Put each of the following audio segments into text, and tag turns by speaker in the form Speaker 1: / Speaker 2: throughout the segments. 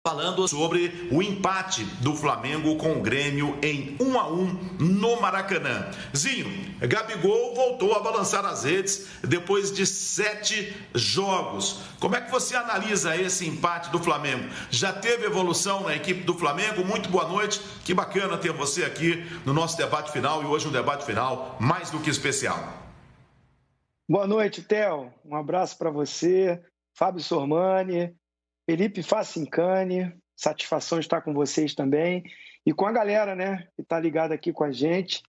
Speaker 1: Falando sobre o empate do Flamengo com o Grêmio em 1-1 no Maracanã. Zinho, Gabigol voltou a balançar as redes depois de 7 jogos. Como é que você analisa esse empate do Flamengo? Já teve evolução na equipe do Flamengo? Muito boa noite, que bacana ter você aqui no nosso debate final, e hoje um debate final mais do que especial.
Speaker 2: Boa noite, Theo. Um abraço para você, Fábio Sormani, Felipe Facincani, satisfação de estar com vocês também e com a galera, né, que está ligada aqui com a gente.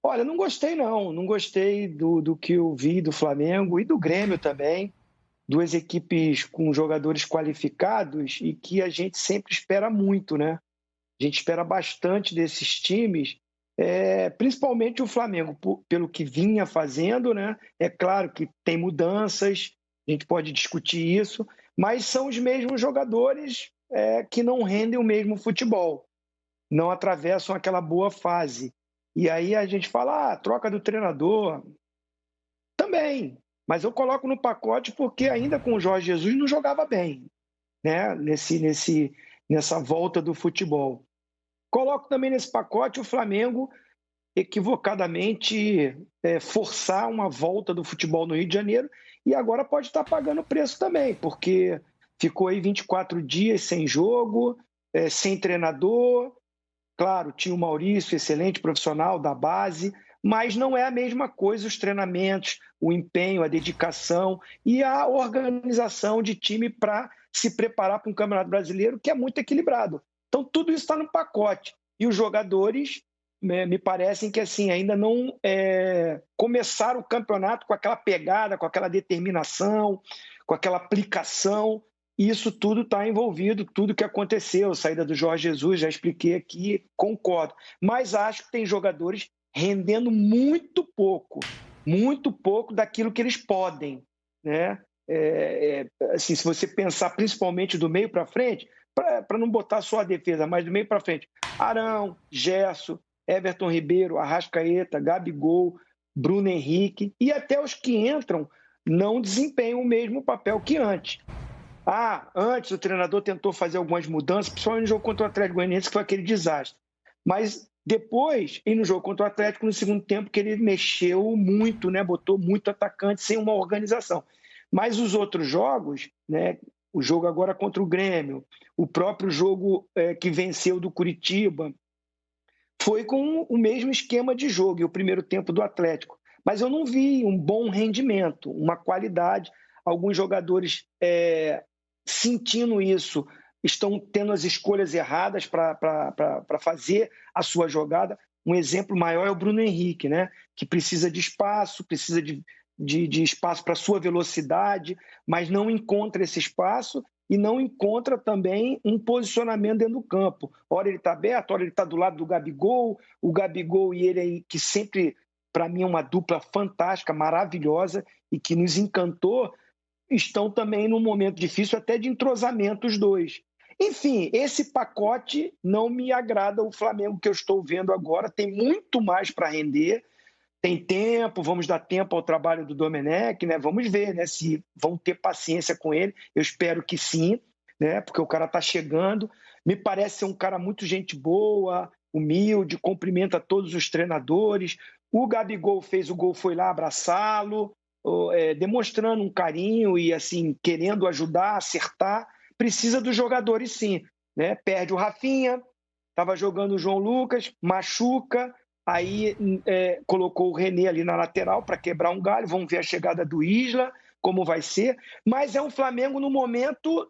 Speaker 2: Olha, não gostei do que eu vi do Flamengo e do Grêmio também, duas equipes com jogadores qualificados e que a gente sempre espera muito, né? A gente espera bastante desses times, principalmente o Flamengo, pelo que vinha fazendo, né? É claro que tem mudanças, a gente pode discutir isso, mas são os mesmos jogadores que não rendem o mesmo futebol, não atravessam aquela boa fase. E aí a gente fala, troca do treinador, também, mas eu coloco no pacote porque ainda com o Jorge Jesus não jogava bem, né? Nessa volta do futebol. Coloco também nesse pacote o Flamengo equivocadamente forçar uma volta do futebol no Rio de Janeiro e agora pode estar pagando o preço também, porque ficou aí 24 dias sem jogo, sem treinador. Claro, tinha o Maurício, excelente profissional da base, mas não é a mesma coisa os treinamentos, o empenho, a dedicação e a organização de time para se preparar para um Campeonato Brasileiro que é muito equilibrado. Então, tudo isso está no pacote. E os jogadores me parecem que assim, ainda não começaram o campeonato com aquela pegada, com aquela determinação, com aquela aplicação. Isso tudo está envolvido, tudo que aconteceu, a saída do Jorge Jesus, já expliquei aqui, concordo. Mas acho que tem jogadores rendendo muito pouco daquilo que eles podem, né? Assim, se você pensar principalmente do meio para frente, para não botar só a defesa, mas do meio para frente, Arão, Gerson, Everton Ribeiro, Arrascaeta, Gabigol, Bruno Henrique e até os que entram não desempenham o mesmo papel que antes. Antes o treinador tentou fazer algumas mudanças, principalmente no jogo contra o Atlético Goianiense, que foi aquele desastre. Mas depois, e no jogo contra o Atlético, no segundo tempo, que ele mexeu muito, né? Botou muito atacante sem uma organização. Mas os outros jogos, né? O jogo agora contra o Grêmio, o próprio jogo que venceu do Curitiba, foi com o mesmo esquema de jogo, e o primeiro tempo do Atlético. Mas eu não vi um bom rendimento, uma qualidade. Alguns jogadores sentindo isso, estão tendo as escolhas erradas para fazer a sua jogada. Um exemplo maior é o Bruno Henrique, né? Que precisa de espaço, precisa de espaço para sua velocidade, mas não encontra esse espaço e não encontra também um posicionamento dentro do campo. Ora ele está aberto, ora ele está do lado do Gabigol, o Gabigol e ele aí, que sempre, para mim, é uma dupla fantástica, maravilhosa e que nos encantou, estão também num momento difícil até de entrosamento os dois. Enfim, esse pacote não me agrada. O Flamengo que eu estou vendo agora tem muito mais para render, tem tempo, vamos dar tempo ao trabalho do Domenech, né? Vamos ver, né, se vão ter paciência com ele. Eu espero que sim, né? Porque o cara está chegando. Me parece ser um cara muito gente boa, humilde, cumprimenta todos os treinadores. O Gabigol fez o gol, foi lá abraçá-lo, demonstrando um carinho e assim querendo ajudar, acertar. Precisa dos jogadores sim, né? Perde o Rafinha, estava jogando o João Lucas, machuca. Aí colocou o René ali na lateral para quebrar um galho. Vamos ver a chegada do Isla, como vai ser. Mas é um Flamengo no momento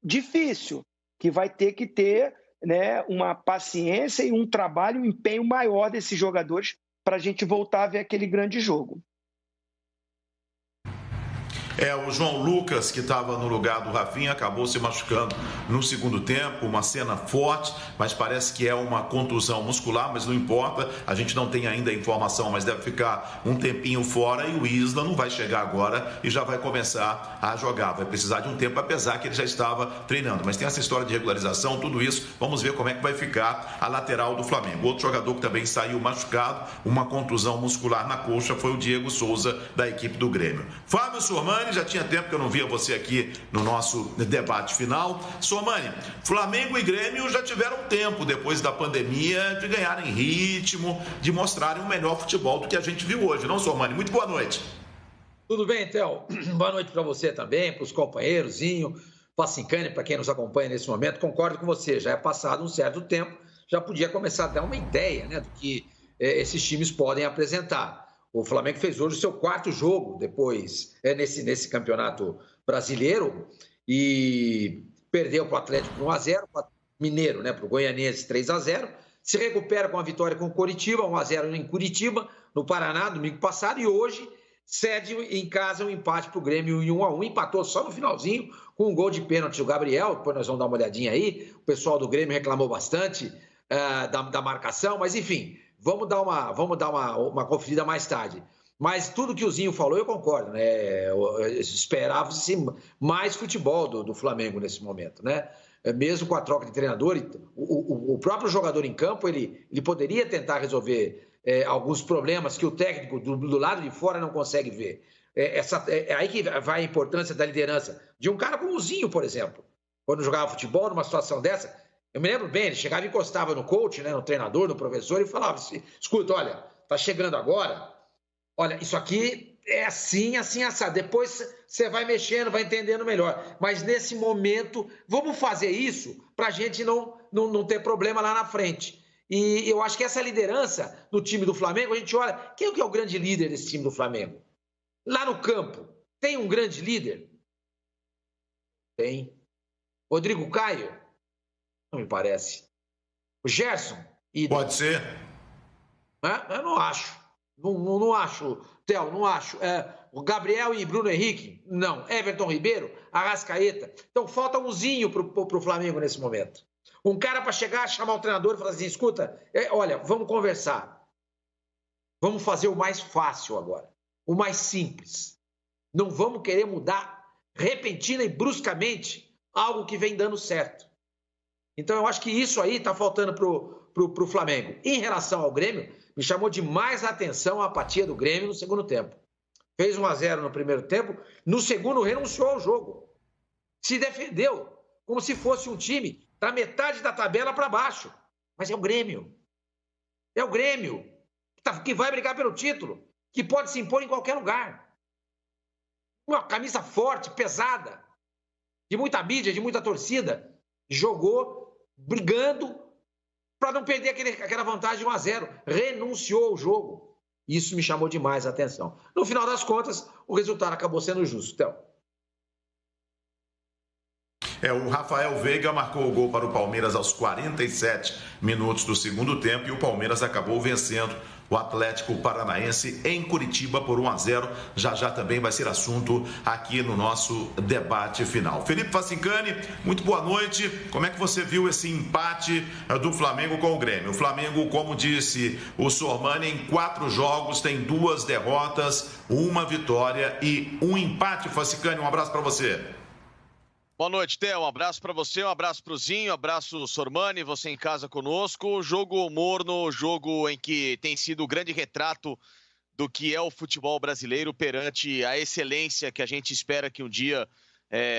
Speaker 2: difícil, que vai ter que ter, né, uma paciência e um trabalho, um empenho maior desses jogadores para a gente voltar a ver aquele grande jogo.
Speaker 1: O João Lucas, que estava no lugar do Rafinha, acabou se machucando no segundo tempo, uma cena forte, mas parece que é uma contusão muscular, mas não importa, a gente não tem ainda a informação, mas deve ficar um tempinho fora e o Isla não vai chegar agora e já vai começar a jogar, vai precisar de um tempo, apesar que ele já estava treinando, mas tem essa história de regularização, tudo isso, vamos ver como é que vai ficar a lateral do Flamengo. Outro jogador que também saiu machucado, uma contusão muscular na coxa, foi o Diego Souza, da equipe do Grêmio. Fábio Sormani, Sormani, já tinha tempo que eu não via você aqui no nosso debate final. Sormani, Flamengo e Grêmio já tiveram tempo, depois da pandemia, de ganharem ritmo, de mostrarem um melhor futebol do que a gente viu hoje, não, Sormani? Muito boa noite.
Speaker 3: Tudo bem, Theo? Boa noite para você também, para os companheiros, Zinho, Facincani, para quem nos acompanha nesse momento. Concordo com você, já é passado um certo tempo, já podia começar a dar uma ideia, né, do que esses times podem apresentar. O Flamengo fez hoje o seu 4º jogo depois nesse campeonato brasileiro e perdeu para o Atlético por 1-0, para o Mineiro, né, para o Goianiense 3-0. Se recupera com a vitória com o Coritiba, 1-0 em Curitiba, no Paraná, domingo passado, e hoje cede em casa um empate para o Grêmio em 1-1, empatou só no finalzinho com um gol de pênalti do Gabriel. Depois nós vamos dar uma olhadinha aí, o pessoal do Grêmio reclamou bastante da marcação, mas enfim, vamos dar uma conferida mais tarde. Mas tudo que o Zinho falou eu concordo, né? Esperava-se mais futebol do Flamengo nesse momento, né? Mesmo com a troca de treinador, o próprio jogador em campo, ele poderia tentar resolver alguns problemas que o técnico do lado de fora não consegue ver. É aí que vai a importância da liderança de um cara como o Zinho, por exemplo. Quando jogava futebol, numa situação dessa, eu me lembro bem, ele chegava e encostava no coach, né, no treinador, no professor, e falava assim, escuta, olha, tá chegando agora, olha, isso aqui é assim, assim, assado. Depois você vai mexendo, vai entendendo melhor. Mas nesse momento, vamos fazer isso para a gente não ter problema lá na frente. E eu acho que essa liderança do time do Flamengo, a gente olha, quem é o grande líder desse time do Flamengo? Lá no campo, tem um grande líder? Tem. Rodrigo Caio? Não me parece. O Gerson?
Speaker 1: Pode ser.
Speaker 3: Eu não acho. Não acho, Theo, não acho. O Gabriel e Bruno Henrique? Não. Everton Ribeiro? Arrascaeta? Então falta um Zinho pro Flamengo nesse momento. Um cara para chegar, chamar o treinador e falar assim, escuta, olha, vamos conversar. Vamos fazer o mais fácil agora. O mais simples. Não vamos querer mudar repentina e bruscamente algo que vem dando certo. Então eu acho que isso aí está faltando pro Flamengo. Em relação ao Grêmio, me chamou demais a atenção a apatia do Grêmio no segundo tempo. Fez 1-0 no primeiro tempo, no segundo renunciou ao jogo. Se defendeu como se fosse um time da metade da tabela para baixo. Mas é o Grêmio. É o Grêmio que vai brigar pelo título, que pode se impor em qualquer lugar. Uma camisa forte, pesada, de muita mídia, de muita torcida. Jogou brigando para não perder aquela vantagem de 1-0. Renunciou ao jogo. Isso me chamou demais a atenção. No final das contas, o resultado acabou sendo justo. Então,
Speaker 1: o Rafael Veiga marcou o gol para o Palmeiras aos 47 minutos do segundo tempo e o Palmeiras acabou vencendo o Atlético Paranaense em Curitiba por 1-0. Já também vai ser assunto aqui no nosso debate final. Felipe Facincani, muito boa noite. Como é que você viu esse empate do Flamengo com o Grêmio? O Flamengo, como disse o Sormani, em 4 jogos tem 2 derrotas, 1 vitória e 1 empate. Facincani, um abraço para você.
Speaker 4: Boa noite, Theo. Um abraço para você, um abraço para o Zinho, um abraço Sormani, você em casa conosco. Jogo morno, jogo em que tem sido o grande retrato do que é o futebol brasileiro perante a excelência que a gente espera que um dia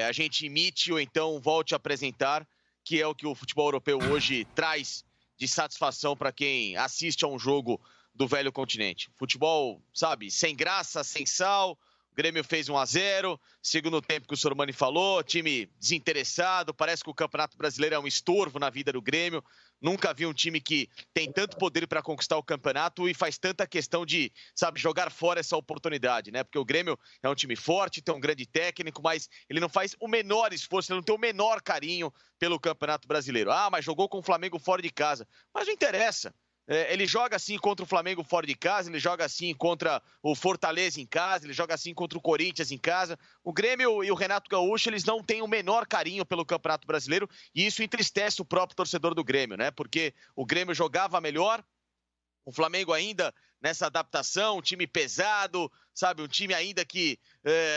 Speaker 4: a gente imite ou então volte a apresentar, que é o que o futebol europeu hoje traz de satisfação para quem assiste a um jogo do velho continente. Futebol, sabe, sem graça, sem sal. O Grêmio fez 1-0, segundo tempo que o Sormani falou, time desinteressado, parece que o Campeonato Brasileiro é um estorvo na vida do Grêmio. Nunca vi um time que tem tanto poder para conquistar o campeonato e faz tanta questão de, sabe, jogar fora essa oportunidade, né? Porque o Grêmio é um time forte, tem um grande técnico, mas ele não faz o menor esforço, ele não tem o menor carinho pelo Campeonato Brasileiro. Ah, mas jogou com o Flamengo fora de casa. Mas não interessa. Ele joga assim contra o Flamengo fora de casa, ele joga assim contra o Fortaleza em casa, ele joga assim contra o Corinthians em casa. O Grêmio e o Renato Gaúcho, eles não têm o menor carinho pelo Campeonato Brasileiro e isso entristece o próprio torcedor do Grêmio, né? Porque o Grêmio jogava melhor, o Flamengo ainda nessa adaptação, um time pesado, sabe? Um time ainda que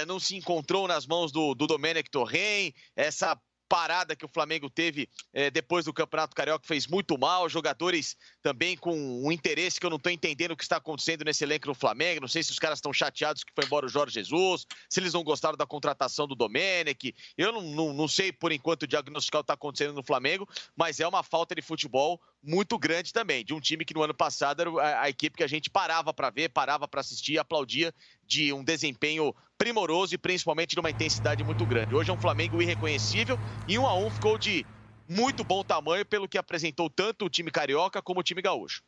Speaker 4: não se encontrou nas mãos do Domenech Torrent, essa parada que o Flamengo teve depois do Campeonato Carioca fez muito mal, jogadores também com um interesse que eu não estou entendendo o que está acontecendo nesse elenco no Flamengo, não sei se os caras estão chateados que foi embora o Jorge Jesus, se eles não gostaram da contratação do Domenech, eu não sei por enquanto diagnosticar o que está acontecendo no Flamengo, mas é uma falta de futebol muito grande também, de um time que no ano passado era a equipe que a gente parava para ver, parava para assistir e aplaudia de um desempenho primoroso e principalmente de uma intensidade muito grande. Hoje é um Flamengo irreconhecível e 1-1 ficou de muito bom tamanho pelo que apresentou tanto o time carioca como o time gaúcho.